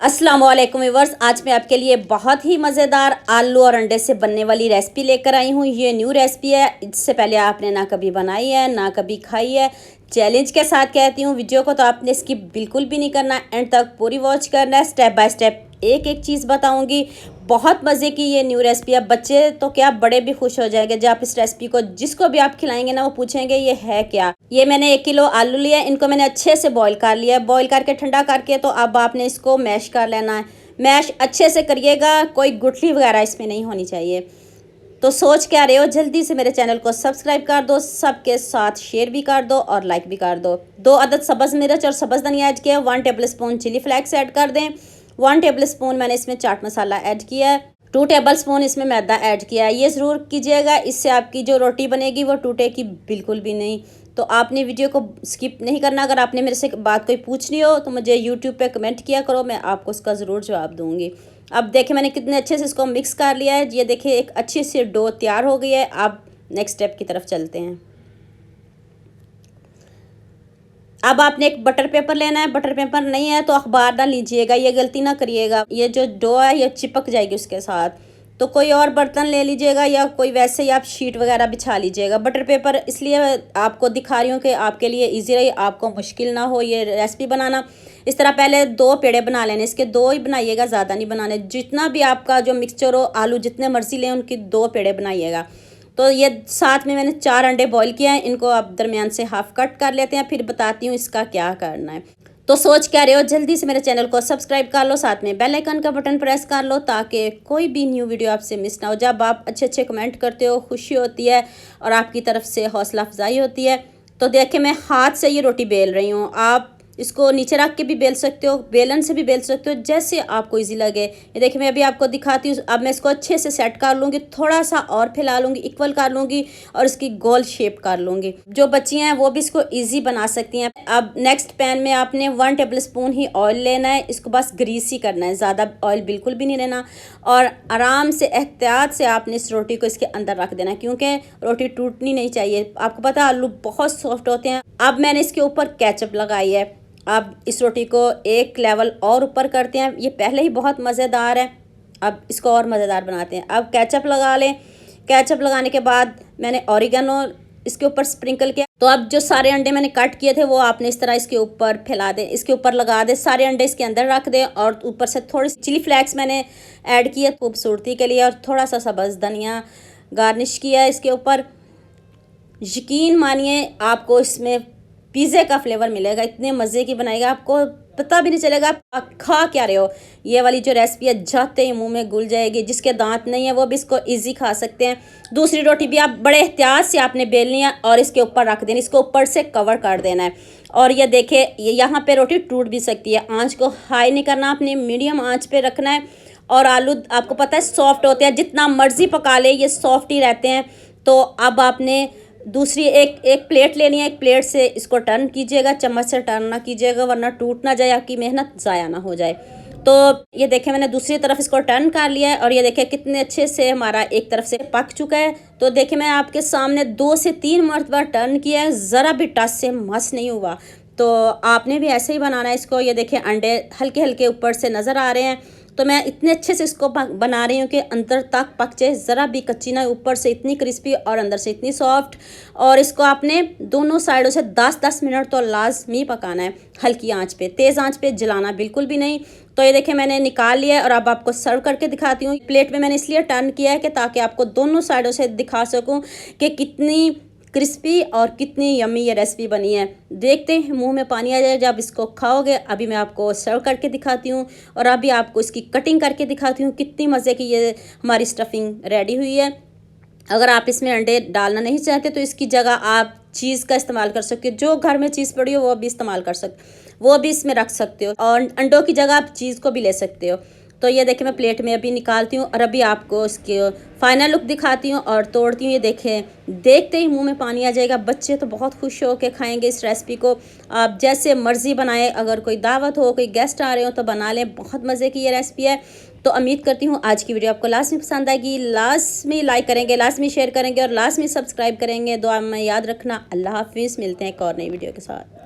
अस्सलाम वालेकुम व्यूअर्स, आज मैं आपके लिए बहुत ही मज़ेदार आलू और अंडे से बनने वाली रेसिपी लेकर आई हूँ। ये न्यू रेसिपी है, इससे पहले आपने ना कभी बनाई है ना कभी खाई है। चैलेंज के साथ कहती हूँ, वीडियो को तो आपने स्किप बिल्कुल भी नहीं करना, एंड तक पूरी वॉच करना है। स्टेप बाय स्टेप एक एक चीज़ बताऊंगी। बहुत मज़े की ये न्यू रेसिपी है, बच्चे तो क्या बड़े भी खुश हो जाएंगे जब आप इस रेसिपी को जिसको भी आप खिलाएंगे ना वो पूछेंगे ये है क्या। ये मैंने 1 किलो आलू लिया है, इनको मैंने अच्छे से बॉईल कर लिया है। बॉईल करके ठंडा करके तो अब आपने इसको मैश कर लेना है। मैश अच्छे से करिएगा, कोई गुठली वगैरह इसमें नहीं होनी चाहिए। तो सोच क्या रहे हो, जल्दी से मेरे चैनल को सब्सक्राइब कर दो, सबके साथ शेयर भी कर दो और लाइक भी कर दो। 2 अदद सब्ज़ मिर्च और सब्ज़ धनिया ऐड किया, 1 tablespoon chilli flakes add कर दें, 1 टेबल स्पून मैंने इसमें चाट मसाला ऐड किया है, 2 टेबल स्पून इसमें मैदा ऐड किया है। ये ज़रूर कीजिएगा, इससे आपकी जो रोटी बनेगी वो टूटेगी बिल्कुल भी नहीं। तो आपने वीडियो को स्किप नहीं करना। अगर आपने मेरे से बात कोई पूछनी हो तो मुझे यूट्यूब पे कमेंट किया करो, मैं आपको उसका ज़रूर जवाब दूंगी। अब देखिए मैंने कितने अच्छे से इसको मिक्स कर लिया है। ये देखिए एक अच्छी सी डो तैयार हो गई है। अब नेक्स्ट स्टेप की तरफ चलते हैं। अब आपने एक बटर पेपर लेना है, बटर पेपर नहीं है तो अखबार ना लीजिएगा, ये गलती ना करिएगा, ये जो डो है ये चिपक जाएगी उसके साथ। तो कोई और बर्तन ले लीजिएगा या कोई वैसे ही आप शीट वगैरह बिछा लीजिएगा। बटर पेपर इसलिए आपको दिखा रही हूँ कि आपके लिए इजी रहे, आपको मुश्किल ना हो ये रेसिपी बनाना। इस तरह पहले 2 पेड़े बना लेने, इसके 2 ही बनाइएगा, ज़्यादा नहीं बनाने। जितना भी आपका जो मिक्सचर हो, आलू जितने मर्जी लें उनकी 2 पेड़े बनाइएगा। तो ये साथ में मैंने 4 अंडे बॉईल किए हैं, इनको आप दरमियान से हाफ कट कर लेते हैं, फिर बताती हूँ इसका क्या करना है। तो सोच क्या रहे हो, जल्दी से मेरे चैनल को सब्सक्राइब कर लो, साथ में बेल आइकन का बटन प्रेस कर लो ताकि कोई भी न्यू वीडियो आपसे मिस ना हो। जब आप अच्छे अच्छे कमेंट करते हो खुशी होती है और आपकी तरफ से हौसला अफजाई होती है। तो देखिए मैं हाथ से ये रोटी बेल रही हूँ, आप इसको नीचे रख के भी बेल सकते हो, बेलन से भी बेल सकते हो, जैसे आपको इजी लगे। ये देखिए मैं अभी आपको दिखाती हूँ। अब मैं इसको अच्छे से सेट कर लूँगी, थोड़ा सा और फैला लूँगी, इक्वल कर लूँगी और इसकी गोल शेप कर लूँगी। जो बच्चियाँ हैं वो भी इसको इजी बना सकती हैं। अब नेक्स्ट पैन में आपने 1 टेबल स्पून ही ऑयल लेना है, इसको बस ग्रीस ही करना है, ज़्यादा ऑयल बिल्कुल भी नहीं लेना। और आराम से एहतियात से आपने इस रोटी को इसके अंदर रख देना, क्योंकि रोटी टूटनी नहीं चाहिए। आपको पता है आलू बहुत सॉफ्ट होते हैं। अब मैंने इसके ऊपर केचप लगाई है। अब इस रोटी को एक लेवल और ऊपर करते हैं, ये पहले ही बहुत मज़ेदार है, अब इसको और मज़ेदार बनाते हैं। अब केचप लगा लें। केचप लगाने के बाद मैंने ऑरिगेनो इसके ऊपर स्प्रिंकल किया। तो अब जो सारे अंडे मैंने कट किए थे वो आपने इस तरह इसके ऊपर फैला दें, इसके ऊपर लगा दें, सारे अंडे इसके अंदर रख दें और ऊपर से थोड़ी सी चिली फ्लेक्स मैंने ऐड किया खूबसूरती के लिए, और थोड़ा सा सब्ज़ धनिया गार्निश किया इसके ऊपर। यकीन मानिए आपको इसमें पिज़्ज़े का फ्लेवर मिलेगा, इतने मज़े की बनाएगा आपको पता भी नहीं चलेगा आप खा क्या रहे हो। ये वाली जो रेसिपी है जाते ही मुंह में घुल जाएगी, जिसके दांत नहीं है वो भी इसको इजी खा सकते हैं। दूसरी रोटी भी आप बड़े एहतियात से आपने बेलनी है और इसके ऊपर रख देनी, इसको ऊपर से कवर कर देना है। और ये देखिए यहाँ पे रोटी टूट भी सकती है, आँच को हाई नहीं करना, आपने मीडियम आँच पे रखना है। और आलू आपको पता है सॉफ्ट होते हैं, जितना मर्जी पका ले ये सॉफ्ट ही रहते हैं। तो अब आपने दूसरी एक प्लेट लेनी है, एक प्लेट से इसको टर्न कीजिएगा, चम्मच से टर्न ना कीजिएगा वरना टूट ना जाए, आपकी मेहनत ज़ाया ना हो जाए। तो ये देखें मैंने दूसरी तरफ इसको टर्न कर लिया है और ये देखें कितने अच्छे से हमारा एक तरफ से पक चुका है। तो देखिए मैं आपके सामने 2 से 3 मरतबा टर्न किया है, ज़रा भी टच से मस नहीं हुआ। तो आपने भी ऐसे ही बनाना है इसको। ये देखिए अंडे हल्के हल्के ऊपर से नज़र आ रहे हैं। तो मैं इतने अच्छे से इसको बना रही हूँ कि अंदर तक पक जाए, ज़रा भी कच्ची ना, ऊपर से इतनी क्रिस्पी और अंदर से इतनी सॉफ्ट। और इसको आपने दोनों साइडों से 10-10 मिनट तो लाजमी पकाना है, हल्की आंच पे, तेज़ आंच पे जलाना बिल्कुल भी नहीं। तो ये देखिए मैंने निकाल लिया है और अब आपको सर्व करके दिखाती हूँ। प्लेट में मैंने इसलिए टर्न किया है कि ताकि आपको दोनों साइडों से दिखा सकूँ कि कितनी क्रिस्पी और कितनी यम्मी ये रेसिपी बनी है। देखते हैं मुंह में पानी आ जाए जब इसको खाओगे। अभी मैं आपको सर्व करके दिखाती हूँ और अभी आपको इसकी कटिंग करके दिखाती हूँ, कितनी मज़े की ये हमारी स्टफिंग रेडी हुई है। अगर आप इसमें अंडे डालना नहीं चाहते तो इसकी जगह आप चीज़ का इस्तेमाल कर सकते हो, जो घर में चीज़ पड़ी हो वो भी इस्तेमाल कर सकते, वो भी इसमें रख सकते हो, और अंडों की जगह आप चीज़ को भी ले सकते हो। तो ये देखिए मैं प्लेट में अभी निकालती हूँ और अभी आपको इसके फाइनल लुक दिखाती हूँ और तोड़ती हूँ। ये देखें देखते ही मुंह में पानी आ जाएगा, बच्चे तो बहुत खुश हो के खाएंगे इस रेसिपी को। आप जैसे मर्ज़ी बनाएं, अगर कोई दावत हो, कोई गेस्ट आ रहे हो तो बना लें, बहुत मज़े की ये रेसिपी है। तो उम्मीद करती हूँ आज की वीडियो आपको लाजमी पसंद आएगी, लाजमी लाइक करेंगे, लाजमी शेयर करेंगे और लाजमी सब्सक्राइब करेंगे। दुआ में याद रखना। अल्लाह हाफिज़, मिलते हैं एक और नई वीडियो के साथ।